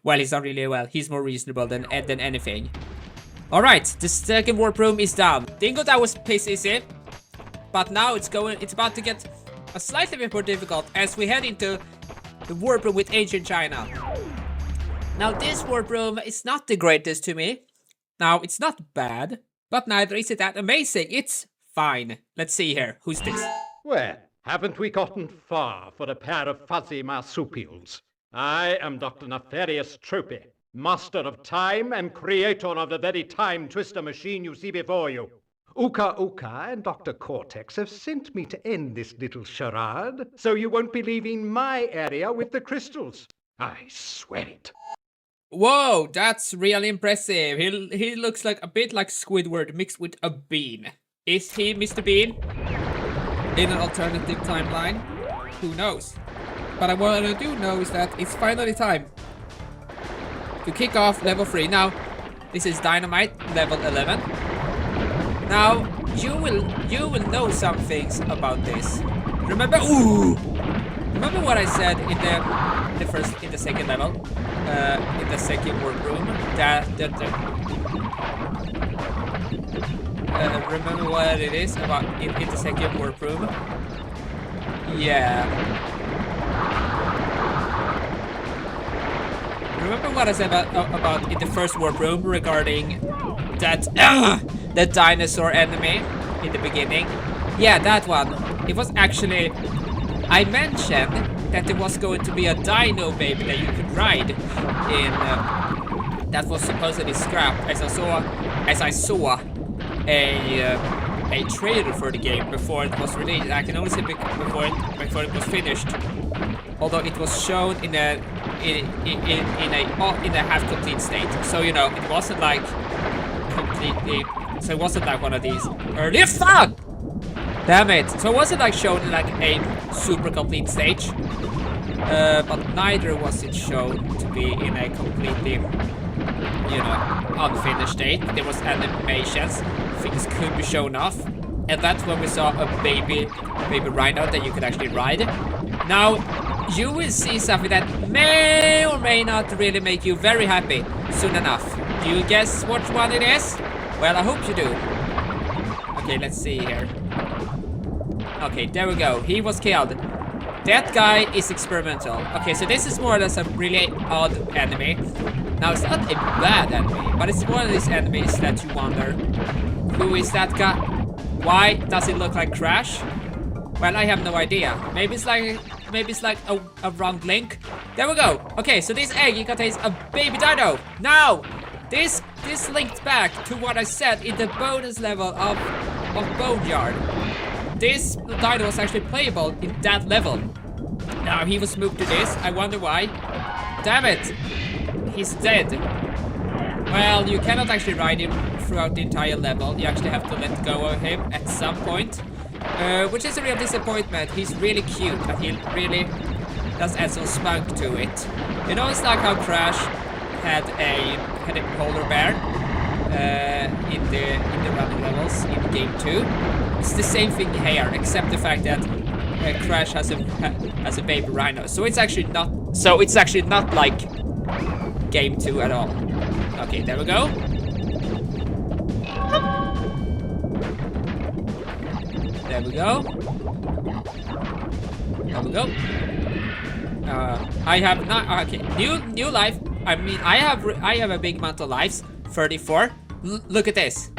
Well, he's not really well. He's more reasonable than anything. Alright, the second warp room is done. Dingo, that was piss easy. But now it's about to get a slightly bit more difficult as we head into the warp room with ancient China. Now this warp room is not the greatest to me. Now it's not bad, but neither is it that amazing. It's fine. Let's see here. Who's this? Well, haven't we gotten far for a pair of fuzzy marsupials? I am Dr. Nefarious Tropy, master of time and creator of the very time twister machine you see before you. Uka Uka and Dr. Cortex have sent me to end this little charade, so you won't be leaving my area with the crystals. I swear it. Whoa, that's really impressive. He looks like a bit like Squidward mixed with a bean. Is he Mr. Bean? In an alternative timeline? Who knows? But what I do know is that it's finally time to kick off level 3. Now, this is Dynamite, level 11. Now, you will know some things about this. Remember what I said in the second level, in the second warp room. Remember what it is about in the second warp room? Yeah. Remember what I said about in the first warp room regarding that dinosaur enemy in the beginning? Yeah, that one. It was actually, I mentioned that there was going to be a dino baby that you could ride in that was supposedly scrapped as I saw a trailer for the game before it was released. I can only say before it was finished. Although it was shown in a half complete state. So you know, it wasn't like completely, so it wasn't like one of these early fuck! Damn it! So it wasn't like shown in like a super complete stage. But neither was it shown to be in a completely, you know, unfinished state. There was animations, things could be shown off. And that's when we saw a baby rhino that you could actually ride. Now, you will see something that may or may not really make you very happy soon enough. Do you guess which one it is? Well, I hope you do. Okay, let's see here. Okay, there we go. He was killed. That guy is experimental. Okay, so this is more or less a really odd enemy. Now, it's not a bad enemy, but it's one of these enemies that you wonder, who is that guy? Why does it look like Crash? Well, I have no idea. Maybe it's like a wrong link. There we go. Okay, so this egg contains a baby dino. Now, this linked back to what I said in the bonus level of Boneyard. This dino was actually playable in that level. Now he was moved to this. I wonder why. Damn it! He's dead. Well, you cannot actually ride him throughout the entire level. You actually have to let go of him at some point. Which is a real disappointment. He's really cute and he really does add some spunk to it. You know, it's like how Crash had a polar bear in the random levels in game 2. It's the same thing here, except the fact that Crash has a baby rhino. So it's actually not like game 2 at all. Okay, there we go. There we go. There we go. I have not. Okay, new life. I mean, I have a big amount of lives. 34. Look at this.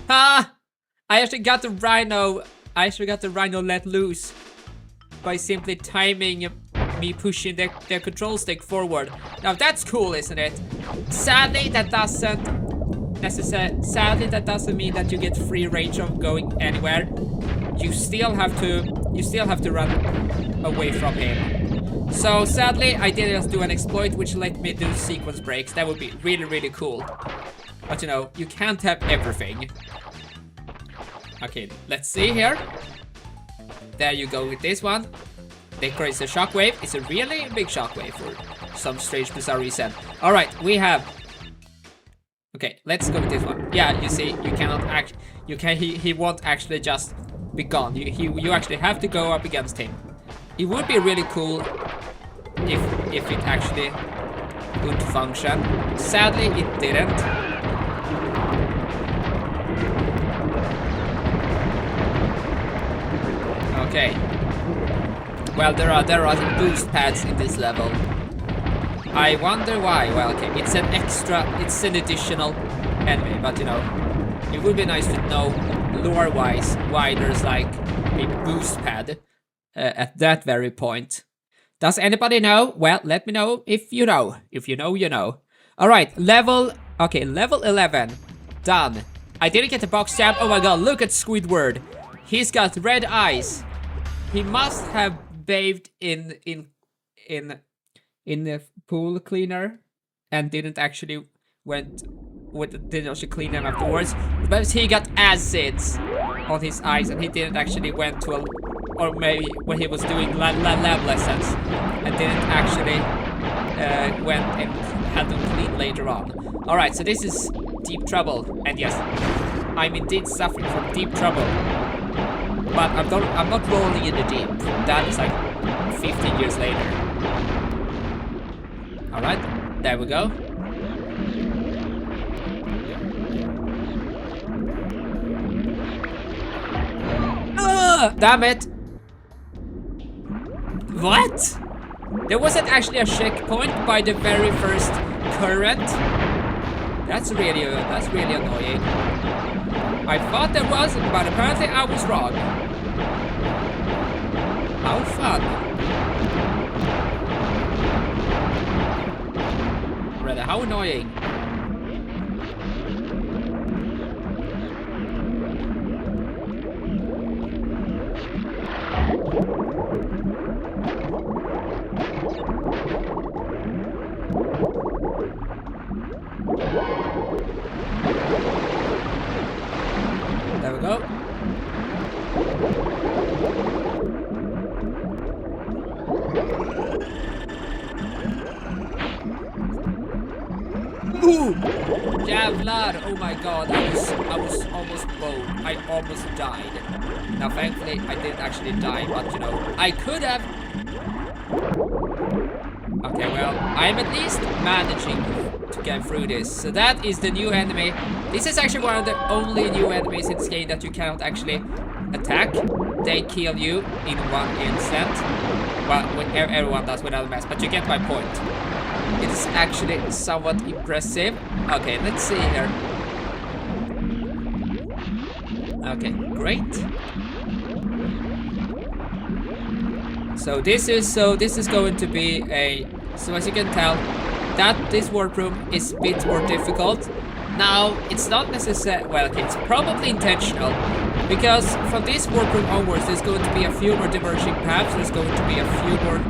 Ah! I actually got the rhino. I actually got the rhino let loose by simply timing me pushing the control stick forward. Now that's cool, isn't it? Sadly, that doesn't mean that you get free range of going anywhere. You still have to run away from him. So sadly, I did just do an exploit which let me do sequence breaks. That would be really, really cool. But you know, you can't have everything. Okay, let's see here. There you go with this one. That creates a shockwave. It's a really big shockwave for some strange, bizarre reason. All right, we have. Okay, let's go with this one. Yeah, you see, you cannot act. You can. He won't actually just be gone. You actually have to go up against him. It would be really cool if it actually would function. Sadly, it didn't. Okay. Well, there are boost pads in this level. I wonder why. Well, okay, it's an additional enemy, but you know, it would be nice to know lore-wise why there's like a boost pad at that very point. Does anybody know? Well, let me know if you know. If you know, you know. Alright, level 11. Done. I didn't get the box jump. Oh my god, look at Squidward. He's got red eyes. He must have bathed in the pool cleaner and didn't actually clean them afterwards. Perhaps he got acids on his eyes and he didn't actually went to or maybe when he was doing lab lessons and didn't actually went and had them cleaned later on. Alright, so this is deep trouble, and yes, I'm indeed suffering from deep trouble. But I'm not rolling in the deep. That is like 15 years later. Alright, there we go. Damn it! What? There wasn't actually a checkpoint by the very first current. That's really annoying. I thought there was, but apparently I was wrong. How fun! Rather, how annoying. There we go. Ooh! Javlar! Oh my god, I was almost bowed. I almost died. Now thankfully I didn't actually die, but you know, I could have. Okay, well, I'm at least managing to get through this. So that is the new enemy. This is actually one of the only new enemies in this game that you cannot actually attack. They kill you in one instant. Well, everyone does without a mess, but you get my point. It is actually somewhat impressive. Okay, let's see here. Okay, great. So this is going to be a, so as you can tell, that this warp room is a bit more difficult. Now, it's not necessary, well, okay, it's probably intentional, because from this warp room onwards, there's going to be a few more diverging paths, there's going to be a few more,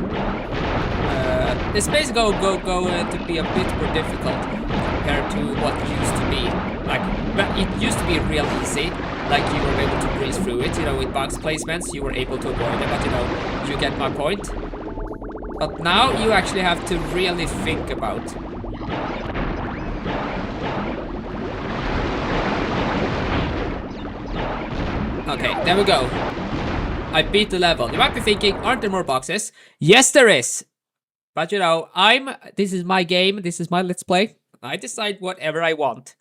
this space going to be a bit more difficult compared to what used to be. Like, but it used to be real easy, like you were able to breeze through it, you know, with box placements, you were able to avoid them, but you know, you get my point. But now you actually have to really think about. Okay, there we go. I beat the level. You might be thinking, aren't there more boxes? Yes, there is. But you know, this is my game, this is my Let's Play. I decide whatever I want.